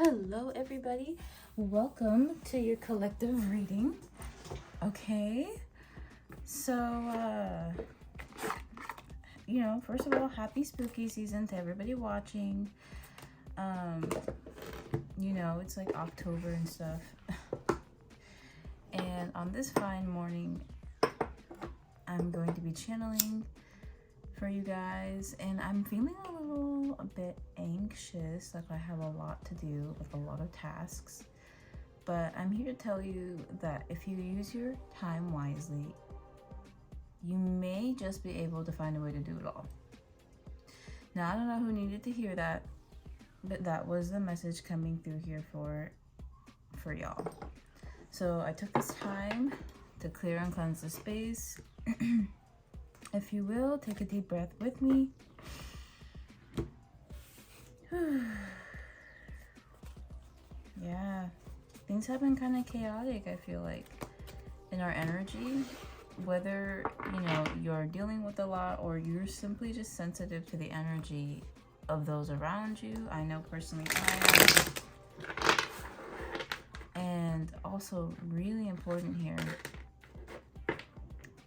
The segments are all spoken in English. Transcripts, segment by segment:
Hello everybody, welcome to your collective reading. Okay, so first of all, happy spooky season to everybody watching. It's like October and stuff. And on this fine morning, I'm going to be channeling for you guys, and I'm feeling a bit anxious, like I have a lot to do, like a lot of tasks. But I'm here to tell you that if you use your time wisely, you may just be able to find a way to do it all. Now, I don't know who needed to hear that, but that was the message coming through here for y'all. So I took this time to clear and cleanse the space. If you will, take a deep breath with me. Yeah, things have been kind of chaotic, I feel like, in our energy. Whether, you're dealing with a lot or you're simply just sensitive to the energy of those around you. I know personally I am. And also, really important here,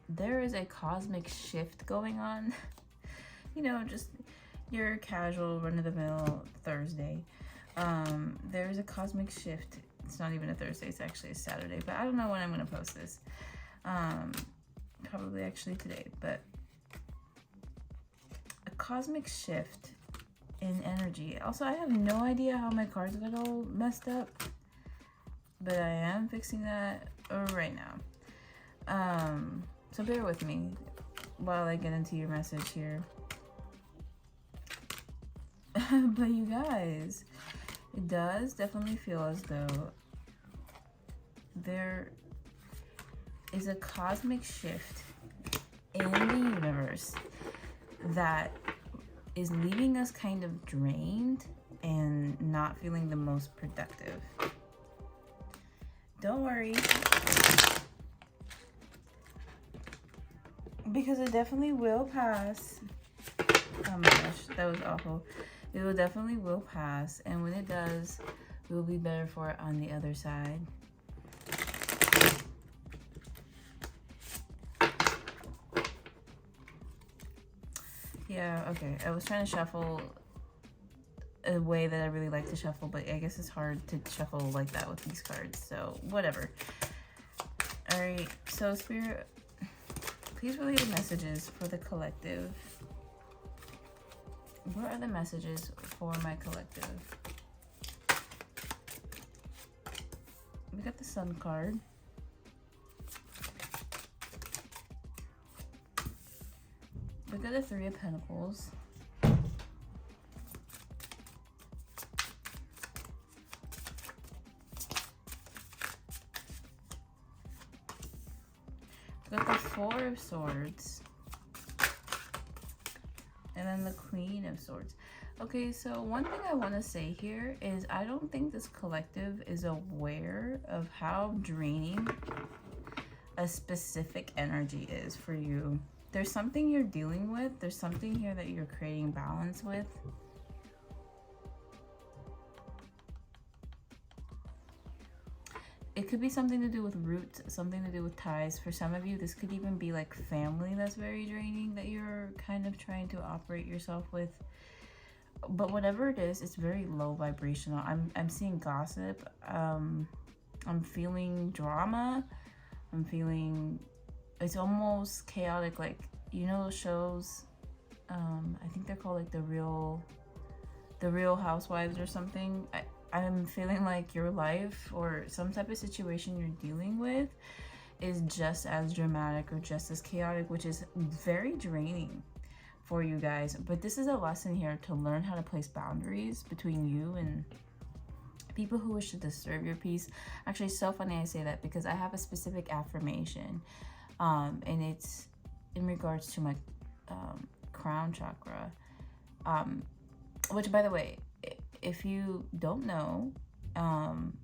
there is a cosmic shift going on. Just your casual run-of-the-mill Thursday. There's a cosmic shift. It's not even a Thursday, it's actually a Saturday, but I don't know when I'm going to post this. Probably actually today, but a cosmic shift in energy. Also, I have no idea how my cards got all messed up, but I am fixing that right now. So bear with me while I get into your message here. But you guys, it does definitely feel as though there is a cosmic shift in the universe that is leaving us kind of drained and not feeling the most productive. Don't worry, because it definitely will pass. Oh my gosh, that was awful. It will definitely will pass, and when it does, we will be better for it on the other side. Yeah, okay. I was trying to shuffle a way that I really like to shuffle, but I guess it's hard to shuffle like that with these cards, so whatever. Alright, so Spirit, please relay the messages for the collective. What are the messages for my collective? We got the Sun card. We got the Three of Pentacles. We got the Four of Swords. And then the Queen of Swords. Okay, so one thing I want to say here is I don't think this collective is aware of how draining a specific energy is for you. There's something you're dealing with. There's something here that you're creating balance with. It could be something to do with roots, something to do with ties. For some of you, this could even be like family that's very draining that you're kind of trying to operate yourself with. But whatever it is, it's very low vibrational. I'm seeing gossip. I'm feeling drama. I'm feeling, it's almost chaotic, like, those shows, I think they're called like the Real Housewives or something. I'm feeling like your life or some type of situation you're dealing with is just as dramatic or just as chaotic, which is very draining for you guys. But this is a lesson here to learn how to place boundaries between you and people who wish to disturb your peace. Actually, it's so funny I say that because I have a specific affirmation, and it's in regards to my crown chakra, which, by the way, if you don't know,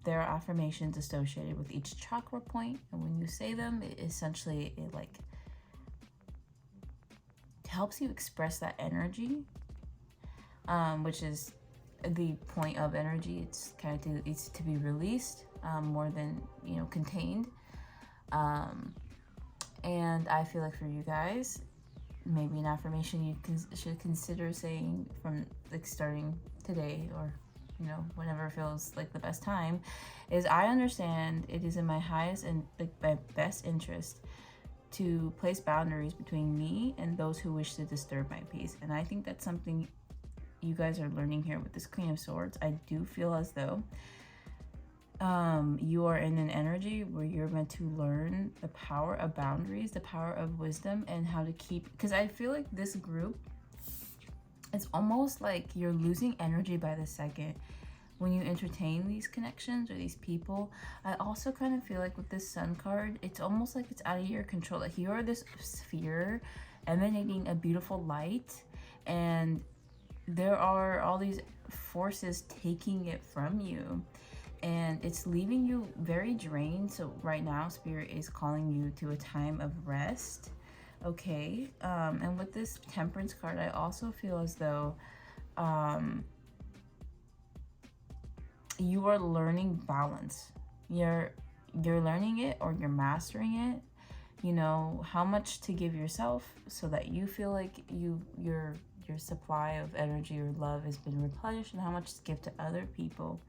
there are affirmations associated with each chakra point, and when you say them, it like helps you express that energy, which is the point of energy. It's kind of it's to be released, more than, you know, contained. And I feel like for you guys, maybe an affirmation you should consider saying from like starting today, or, you know, whenever feels like the best time, is I understand it is in my highest and like my best interest to place boundaries between me and those who wish to disturb my peace. And I think that's something you guys are learning here with this Queen of Swords. I do feel as though you are in an energy where you're meant to learn the power of boundaries, the power of wisdom, and how to keep, because I feel like this group, it's almost like you're losing energy by the second when you entertain these connections or these people. I also kind of feel like with this Sun card, it's almost like it's out of your control. Like you are this sphere emanating a beautiful light, and there are all these forces taking it from you, and it's leaving you very drained. So right now, Spirit is calling you to a time of rest. Okay, and with this Temperance card, I also feel as though you are learning balance. You're learning it, or you're mastering it. You know how much to give yourself so that you feel like your supply of energy or love has been replenished, and how much to give to other people.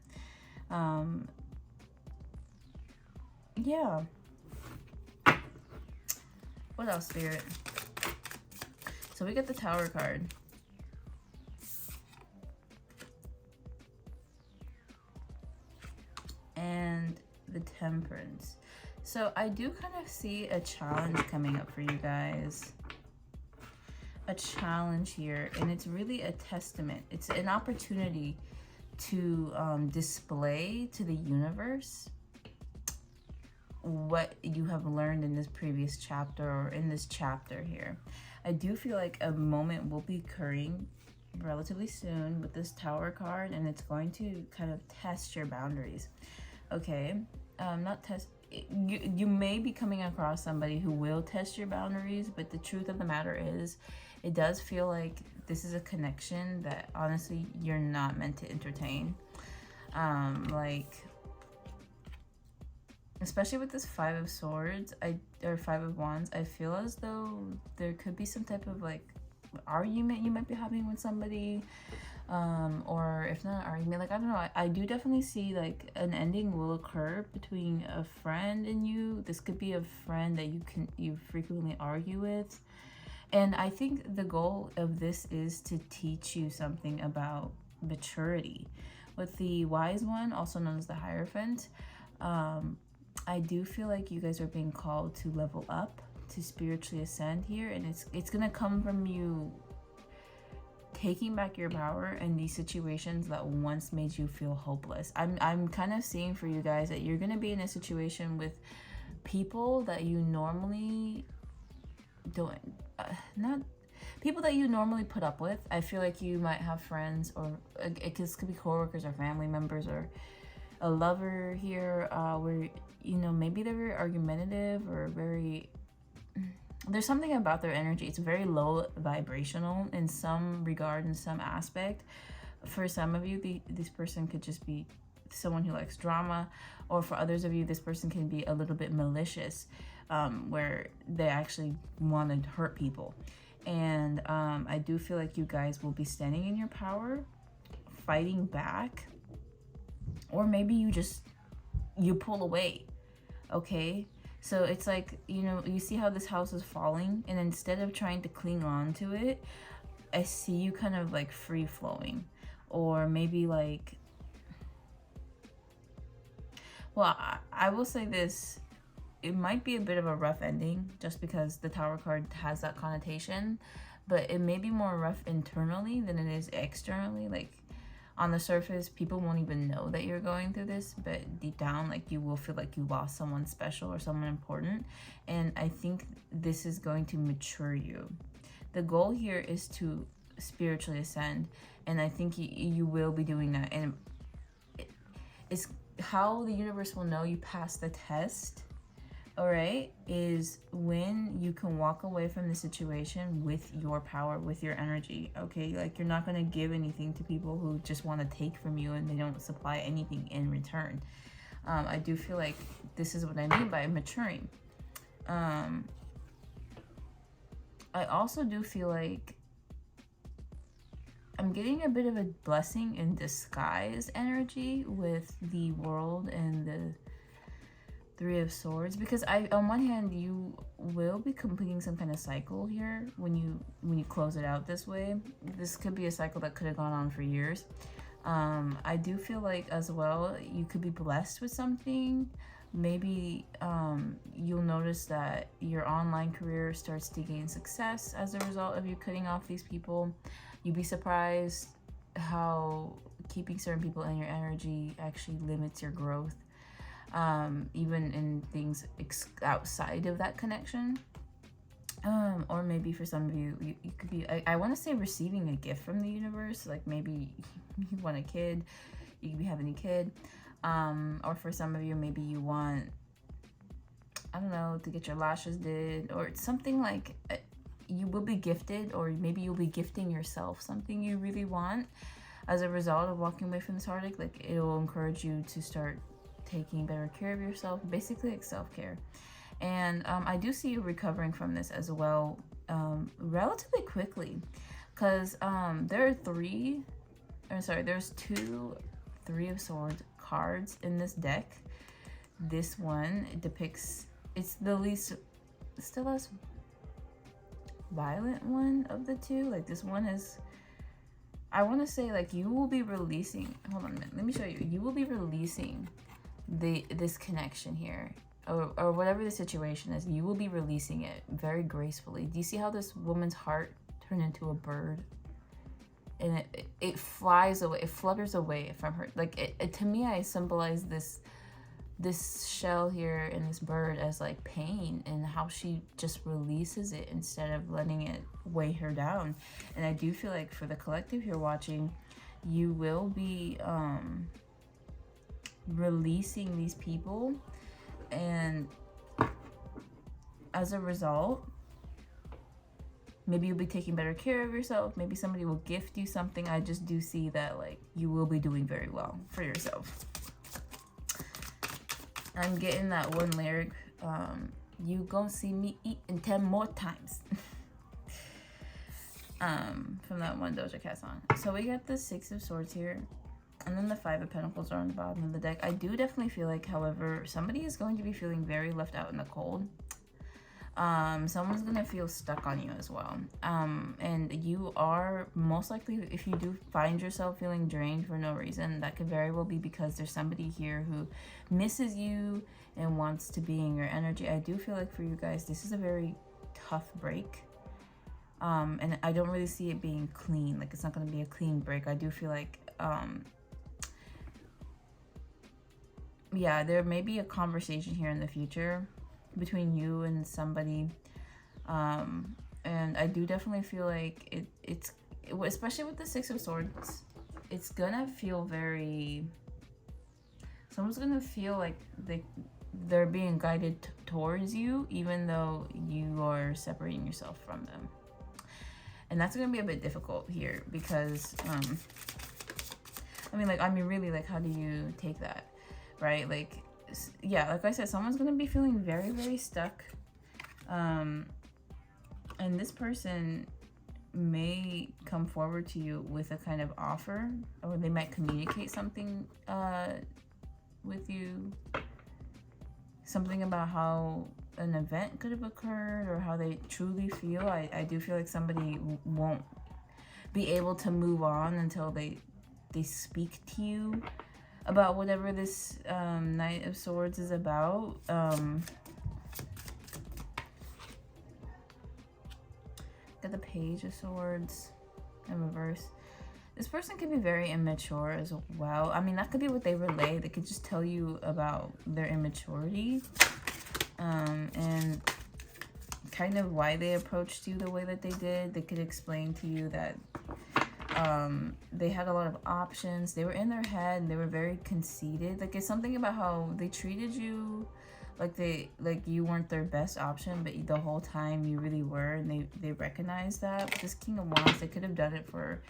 Yeah. What else, Spirit? So we get the Tower card. And the Temperance. So I do kind of see a challenge coming up for you guys. A challenge here, and it's really a testament. It's an opportunity to display to the universe what you have learned in this previous chapter, or in this chapter here. I do feel like a moment will be occurring relatively soon with this Tower card, and it's going to kind of test your boundaries. Okay, not test. You may be coming across somebody who will test your boundaries, but the truth of the matter is, it does feel like this is a connection that honestly you're not meant to entertain. Like, especially with this Five of Swords, or Five of Wands, I feel as though there could be some type of like argument you might be having with somebody, or if not an argument, like I don't know, I do definitely see like an ending will occur between a friend and you. This could be a friend that you frequently argue with, and I think the goal of this is to teach you something about maturity. With the Wise One, also known as the Hierophant, I do feel like you guys are being called to level up, to spiritually ascend here, and it's gonna come from you taking back your power in these situations that once made you feel hopeless. I'm kind of seeing for you guys that you're gonna be in a situation with people that you normally don't, not people that you normally put up with. I feel like you might have friends, or it could be coworkers or family members, or a lover here, where, you know, maybe they're very argumentative, or very, there's something about their energy. It's very low vibrational in some regard, in some aspect. For some of you, this person could just be someone who likes drama, or for others of you, this person can be a little bit malicious, where they actually want to hurt people. And I do feel like you guys will be standing in your power, fighting back, or maybe you pull away. Okay, so it's like, you know, you see how this house is falling, and instead of trying to cling on to it, I see you kind of like free flowing. Or maybe like, well, I will say this, it might be a bit of a rough ending just because the Tower card has that connotation, but it may be more rough internally than it is externally. Like, on the surface, people won't even know that you're going through this, but deep down, like, you will feel like you lost someone special or someone important. And I think this is going to mature you. The goal here is to spiritually ascend, and I think you will be doing that. And it's how the universe will know you passed the test all right, is when you can walk away from the situation with your power, with your energy, okay? Like, you're not going to give anything to people who just want to take from you and they don't supply anything in return. I do feel like this is what I mean by maturing. I also do feel like I'm getting a bit of a blessing in disguise energy with the World and the Three of Swords, because on one hand, you will be completing some kind of cycle here when you close it out this way. This could be a cycle that could have gone on for years. I do feel like as well, you could be blessed with something. Maybe you'll notice that your online career starts to gain success as a result of you cutting off these people. You'd be surprised how keeping certain people in your energy actually limits your growth, even in things outside of that connection. Or maybe for some of you, you could be, I want to say, receiving a gift from the universe. Like, maybe you want a kid, you could be having a kid. Or for some of you, maybe you want, I don't know, to get your lashes did, or something like you will be gifted, or maybe you'll be gifting yourself something you really want as a result of walking away from this heartache. Like, it will encourage you to start taking better care of yourself, basically like self-care. And I do see you recovering from this as well, relatively quickly, because there's two Three of Swords cards in this deck. This one depicts, it's the less violent one of the two. Like, this one is, I want to say, like, you will be releasing, hold on a minute, let me show you. You will be releasing this connection here, or whatever the situation is. You will be releasing it very gracefully. Do you see how this woman's heart turned into a bird? And it flies away, it flutters away from her. Like, to me, I symbolize this shell here and this bird as like pain, and how she just releases it instead of letting it weigh her down. And I do feel like for the collective here watching, you will be releasing these people, and as a result, maybe you'll be taking better care of yourself. Maybe somebody will gift you something. I just do see that, like, you will be doing very well for yourself. I'm getting that one lyric, you gonna see me eating 10 more times. From that one Doja Cat song. So we got the Six of Swords here, and then the Five of Pentacles are on the bottom of the deck. I do definitely feel like, however, somebody is going to be feeling very left out in the cold. Someone's gonna feel stuck on you as well. And you are most likely, if you do find yourself feeling drained for no reason, that could very well be because there's somebody here who misses you and wants to be in your energy. I do feel like for you guys, this is a very tough break. And I don't really see it being clean. Like, it's not gonna be a clean break. I do feel like, yeah, there may be a conversation here in the future between you and somebody, and I do definitely feel like it's especially with the Six of Swords, it's gonna feel very, someone's gonna feel like they're being guided towards you, even though you are separating yourself from them. And that's gonna be a bit difficult here, because I mean really, like, how do you take that, right? Like, yeah, like I said, someone's gonna be feeling very, very stuck, and this person may come forward to you with a kind of offer, or they might communicate something with you, something about how an event could have occurred, or how they truly feel. I do feel like somebody won't be able to move on until they speak to you about whatever this Knight of Swords is about. Got the Page of Swords in reverse. This person could be very immature as well. I mean, that could be what they relay. They could just tell you about their immaturity, and kind of why they approached you the way that they did. They could explain to you that they had a lot of options. They were in their head. They were very conceited. Like, it's something about how they treated you like you weren't their best option, but the whole time you really were, and they recognized that. With this King of Wands, they could have done it for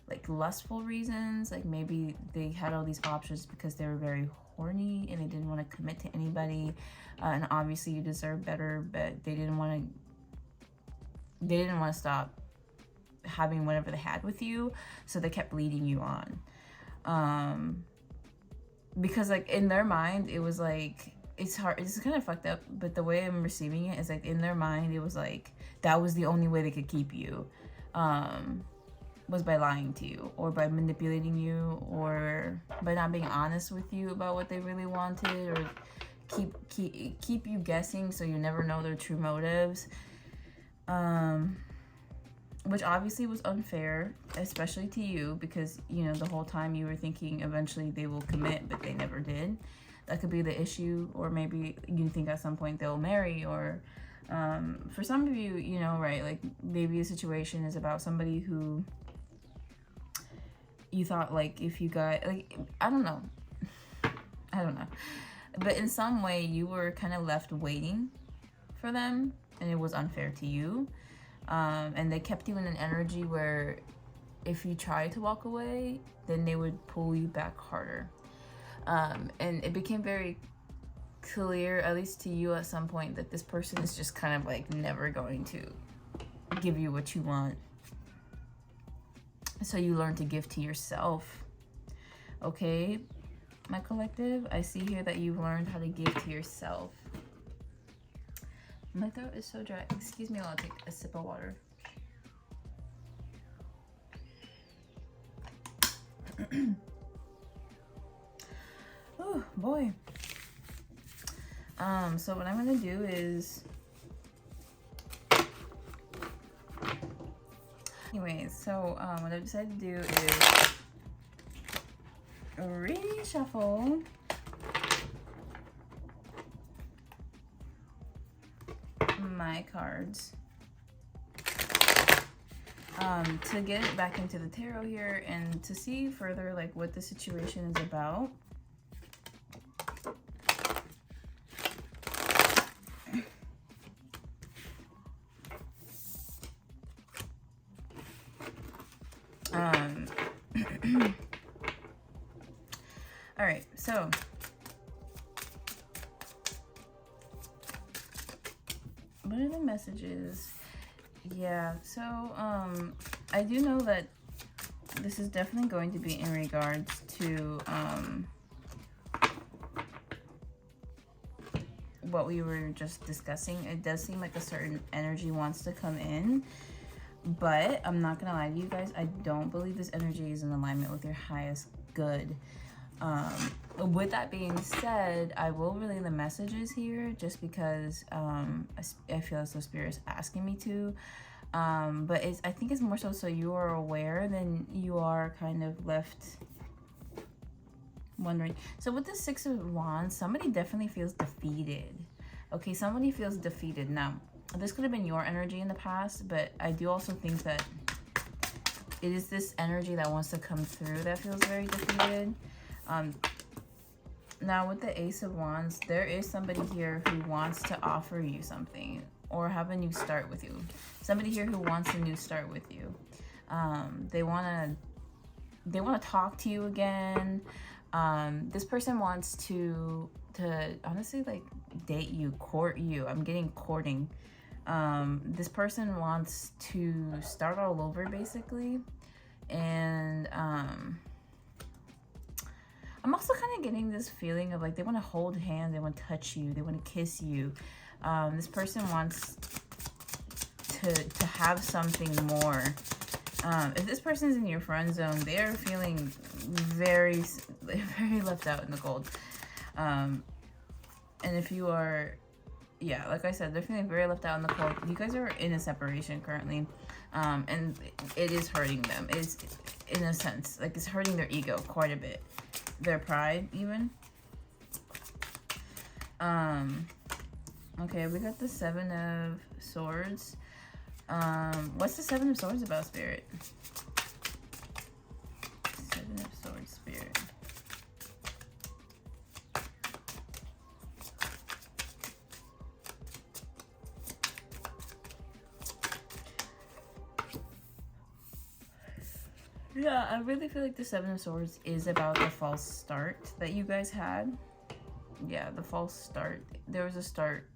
like lustful reasons. Like maybe they had all these options because they were very horny and they didn't want to commit to anybody, and obviously you deserve better, but they didn't want to stop having whatever they had with you, so they kept leading you on. Because like in their mind it was like, it's hard, it's kind of fucked up, but the way I'm receiving it is like in their mind it was like that was the only way they could keep you, was by lying to you, or by manipulating you, or by not being honest with you about what they really wanted, or keep you guessing so you never know their true motives, which obviously was unfair, especially to you, because you know the whole time you were thinking eventually they will commit, but they never did. That could be the issue. Or maybe you think at some point they'll marry, or for some of you, you know, right, like maybe the situation is about somebody who you thought, like, if you got, like, I don't know, but in some way you were kind of left waiting for them, and it was unfair to you, and they kept you in an energy where if you tried to walk away, then they would pull you back harder, and it became very clear, at least to you at some point, that this person is just kind of like never going to give you what you want. So you learn to give to yourself. Okay, my collective, I see here that you've learned how to give to yourself. My throat is so dry. Excuse me while I take a sip of water. Oh boy. So what I'm gonna do is, anyways, so what I decided to do is reshuffle my cards to get it back into the tarot here, and to see further like what the situation is about. All right, so what are the messages? Yeah, so I do know that this is definitely going to be in regards to what we were just discussing. It does seem like a certain energy wants to come in, but I'm not gonna lie to you guys, I don't believe this energy is in alignment with your highest good. With that being said, I will relay the messages here just because I feel as though Spirit is asking me to, but I think it's more so you are aware than you are kind of left wondering. So with the Six of Wands, somebody definitely feels defeated. Okay, somebody feels defeated. Now, this could have been your energy in the past, but I do also think that it is this energy that wants to come through that feels very defeated. Now with the Ace of Wands, there is somebody here who wants to offer you something or have a new start with you. Somebody here who wants a new start with you. They want to talk to you again. This person wants to honestly like date you, court you. I'm getting courting. This person wants to start all over basically, and I'm also kind of getting this feeling of like they want to hold hands, they want to touch you, they want to kiss you. This person wants to have something more. If this person's in your friend zone, they are feeling very left out in the cold. And if you are, yeah, like I said, they're feeling very left out in the cold. You guys are in a separation currently, and it is hurting them. It's, in a sense, like it's hurting their ego quite a bit, their pride even. Okay, we got the Seven of Swords. What's the Seven of Swords about, Spirit? Seven of Swords, Spirit. Yeah, I really feel like the Seven of Swords is about the false start that you guys had. Yeah, the false start. There was a start,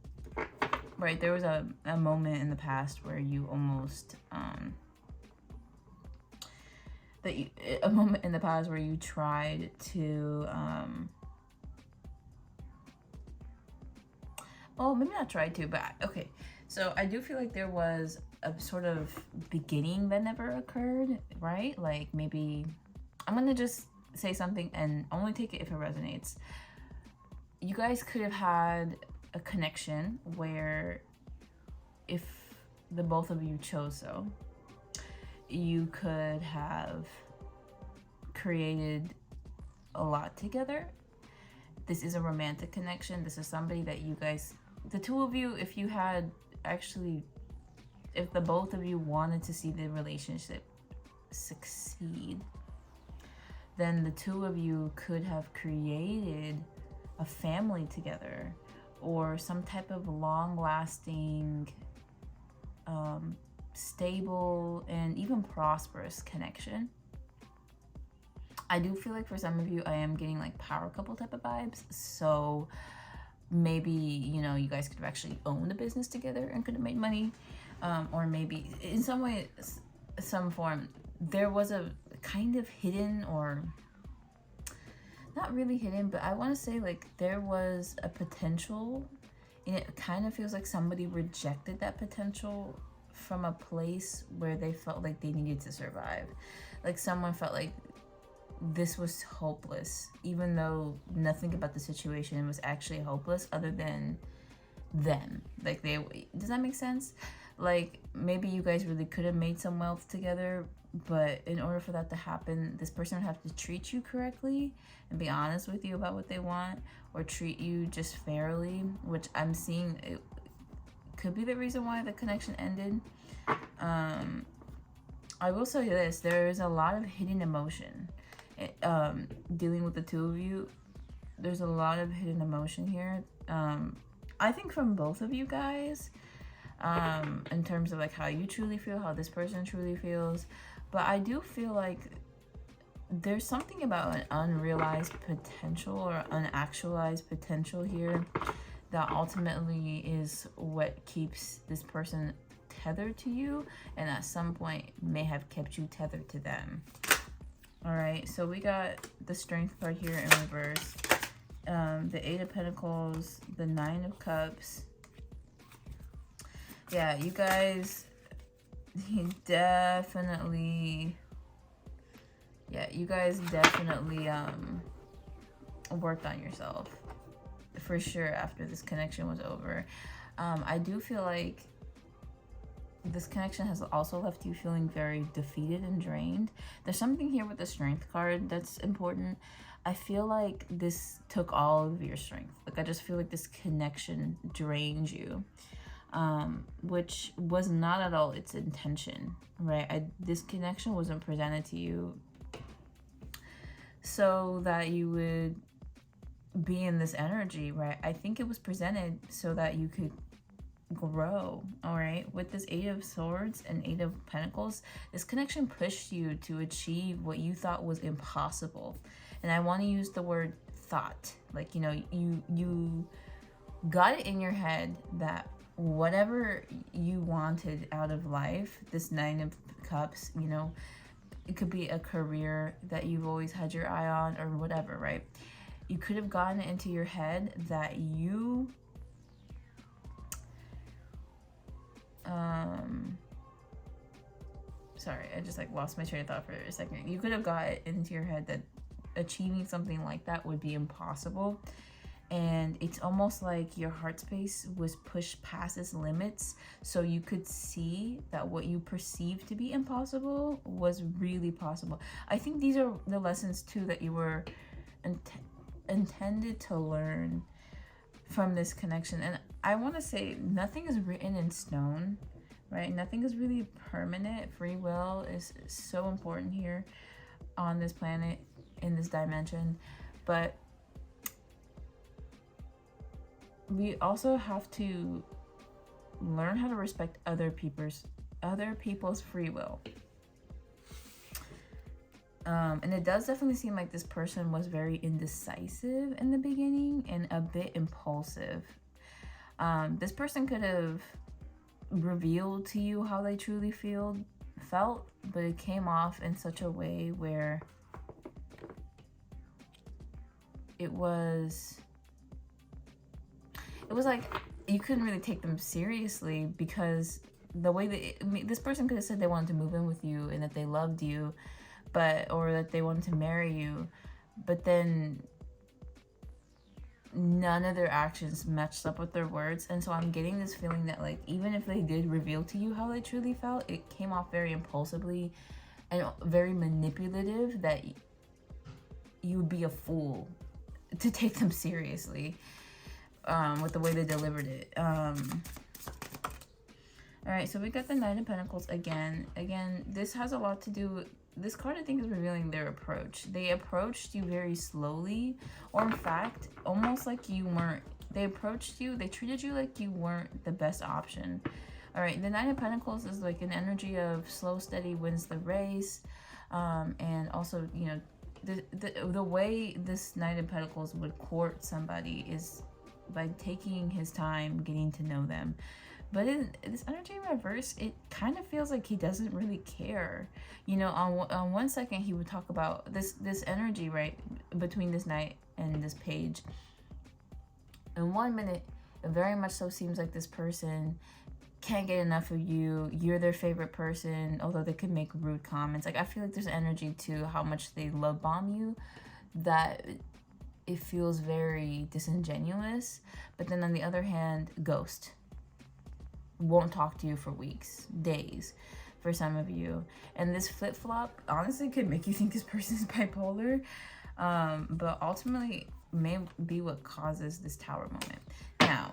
right? There was a moment in the past where you almost, a moment in the past where you tried to, well, maybe not tried to, but okay. So I do feel like there was a sort of beginning that never occurred, right? Like maybe, I'm gonna just say something and only take it if it resonates. You guys could have had a connection where, if the both of you chose so, you could have created a lot together. This is a romantic connection. This is somebody that you guys, the two of you, if you had actually, if the both of you wanted to see the relationship succeed, then the two of you could have created a family together, or some type of long-lasting, stable, and even prosperous connection. I do feel like for some of you, I am getting like power couple type of vibes. So maybe, you know, you guys could have actually owned a business together and could have made money. Or maybe in some way, some form, there was a kind of hidden, or not really hidden, but I want to say like there was a potential, and it kind of feels like somebody rejected that potential from a place where they felt like they needed to survive. Like someone felt like this was hopeless, even though nothing about the situation was actually hopeless other than them. Like does that make sense? Like maybe you guys really could have made some wealth together, but in order for that to happen, this person would have to treat you correctly and be honest with you about what they want, or treat you just fairly, which I'm seeing it could be the reason why the connection ended. I will say this, there is a lot of hidden emotion dealing with the two of you. There's a lot of hidden emotion here, I think from both of you guys, in terms of like how you truly feel, how this person truly feels. But I do feel like there's something about an unrealized potential or unactualized potential here that ultimately is what keeps this person tethered to you, and at some point may have kept you tethered to them. All right, so we got the Strength card here in reverse, the Eight of Pentacles, the Nine of Cups. Yeah, you guys, definitely worked on yourself for sure after this connection was over. I do feel like this connection has also left you feeling very defeated and drained. There's something here with the Strength card that's important. I feel like this took all of your strength. Like I just feel like this connection drained you, which was not at all its intention, right? This connection wasn't presented to you so that you would be in this energy, right? I think it was presented so that you could grow. All right, with this Eight of Swords and Eight of Pentacles, this connection pushed you to achieve what you thought was impossible. And I want to use the word thought, like, you know, you got it in your head that whatever you wanted out of life, this Nine of Cups, you know, it could be a career that you've always had your eye on or whatever, right? You could have gotten it into your head that you sorry, I just like lost my train of thought for a second. You could have got it into your head that achieving something like that would be impossible, and it's almost like your heart space was pushed past its limits so you could see that what you perceived to be impossible was really possible. I think these are the lessons too that you were intended to learn from this connection. And I want to say nothing is written in stone, right? Nothing is really permanent. Free will is so important here on this planet, in this dimension. But we also have to learn how to respect other people's free will. And it does definitely seem like this person was very indecisive in the beginning and a bit impulsive. This person could have revealed to you how they truly felt, but it came off in such a way where it was like you couldn't really take them seriously, because the way that this person could have said they wanted to move in with you and that they loved you, or that they wanted to marry you, but then none of their actions matched up with their words. And so I'm getting this feeling that, like, even if they did reveal to you how they truly felt, it came off very impulsively and very manipulative, that you would be a fool to take them seriously with the way they delivered it. All right, so we got the Knight of Pentacles again. This has a lot to do with, this card I think is revealing their approach. They approached you very slowly, or in fact, almost like you weren't, they treated you like you weren't the best option. All right, the Knight of Pentacles is like an energy of slow, steady wins the race. And also, you know, the way this Knight of Pentacles would court somebody is by taking his time getting to know them. But in this energy in reverse, it kind of feels like he doesn't really care. You know, on one second he would talk about this energy, right, between this knight and this page. In 1 minute, it very much so seems like this person can't get enough of you. You're their favorite person, although they could make rude comments. Like, I feel like there's energy to how much they love bomb you, that it feels very disingenuous. But then on the other hand, ghost. Won't talk to you for weeks, days, for some of you. And this flip-flop honestly could make you think this person is bipolar, but ultimately may be what causes this Tower moment. Now,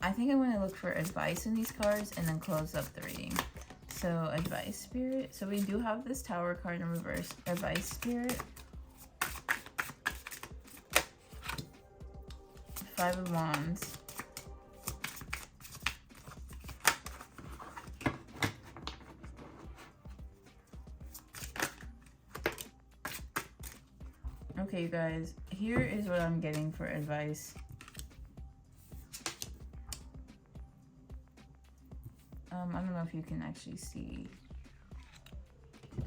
I think I'm going to look for advice in these cards and then close up the reading. So, advice, Spirit. So we do have this Tower card in reverse. Advice, Spirit. Five of Wands. Okay, you guys, here is what I'm getting for advice. I don't know if you can actually see.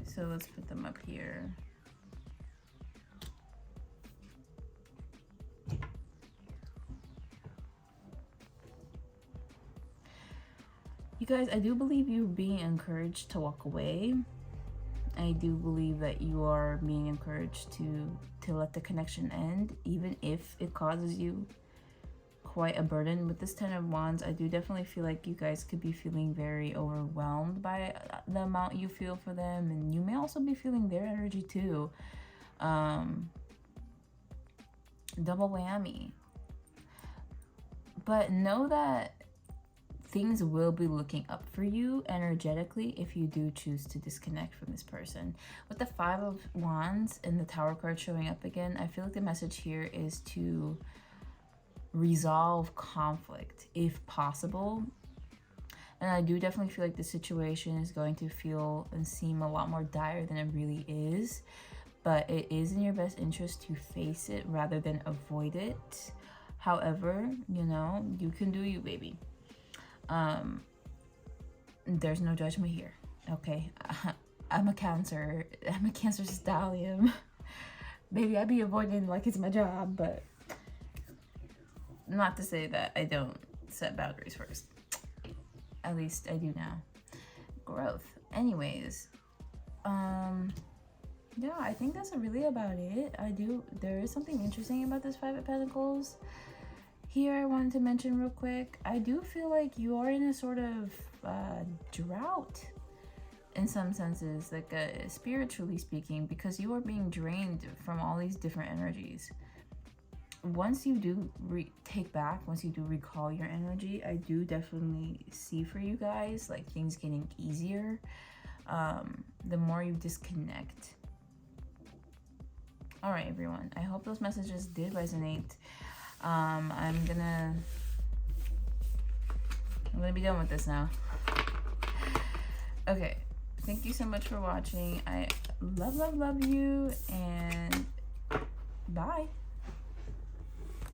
So let's put them up here. You guys, I do believe you're being encouraged to walk away. I do believe that you are being encouraged to let the connection end, even if it causes you quite a burden. With this Ten of Wands, I do definitely feel like you guys could be feeling very overwhelmed by the amount you feel for them, and you may also be feeling their energy too. Double whammy. But know that things will be looking up for you energetically if you do choose to disconnect from this person. With the Five of Wands and the Tower card showing up again, I feel like the message here is to resolve conflict if possible. And I do definitely feel like the situation is going to feel and seem a lot more dire than it really is. But it is in your best interest to face it rather than avoid it. However, you know, you can do you, baby. There's no judgment here, okay? I'm a Cancer stallion. Maybe I be avoiding like it's my job, but not to say that I don't set boundaries first. At least I do now. Growth. Anyways, yeah, I think that's really about it. There is something interesting about this Five of Pentacles. Here I wanted to mention real quick, I do feel like you are in a sort of drought in some senses, like spiritually speaking, because you are being drained from all these different energies. Once you do once you do recall your energy, I do definitely see for you guys like things getting easier the more you disconnect. All right, everyone, I hope those messages did resonate. I'm gonna be done with this now. Okay, thank you so much for watching. Love, love, love you, and bye.